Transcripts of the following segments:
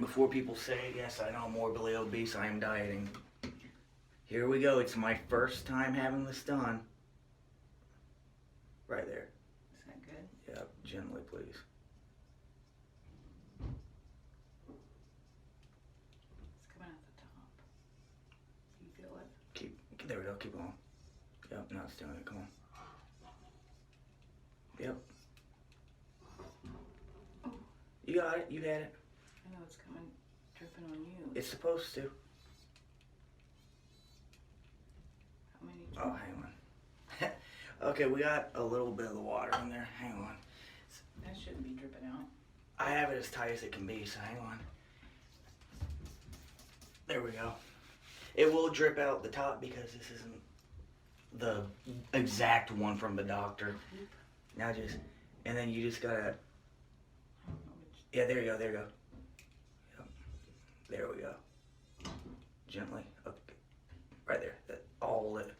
before people say, yes, I know I'm morbidly obese, I am dieting. Here we go. It's my first time having this done. Right there. Is that good? Yep, gently, please. It's coming out the top. Do you feel it? There we go. Keep going. Yep, now it's doing it. Come on. Yep. You got it. You had it. I know it's coming, dripping on you. It's supposed to. How many? Oh, hang on. Okay, we got a little bit of the water in there. Hang on. That shouldn't be dripping out. I have it as tight as it can be, so hang on. There we go. It will drip out the top because this isn't the exact one from the doctor. Now just, and then you just gotta, I don't know which. yeah, there you go, there you go. Yep. There we go. Gently, okay. Right there. I'll hold it.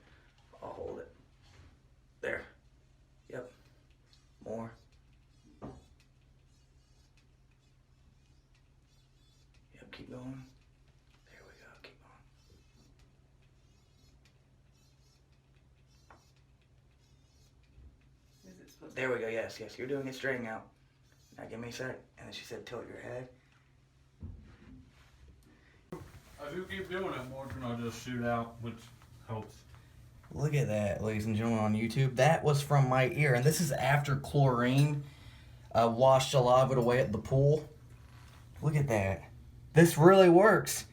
I'll hold it. There. Yep. More. Yep, keep going. There we go, keep going. Is it supposed There we go, yes, yes, you're doing it straighting out. Now give me a sec. And then she said tilt your head. I do keep doing it more than I just shoot out, which helps. Look at that, ladies and gentlemen, on YouTube. That was from my ear, and this is after chlorine washed a lot of it away at the pool. Look at that. This really works.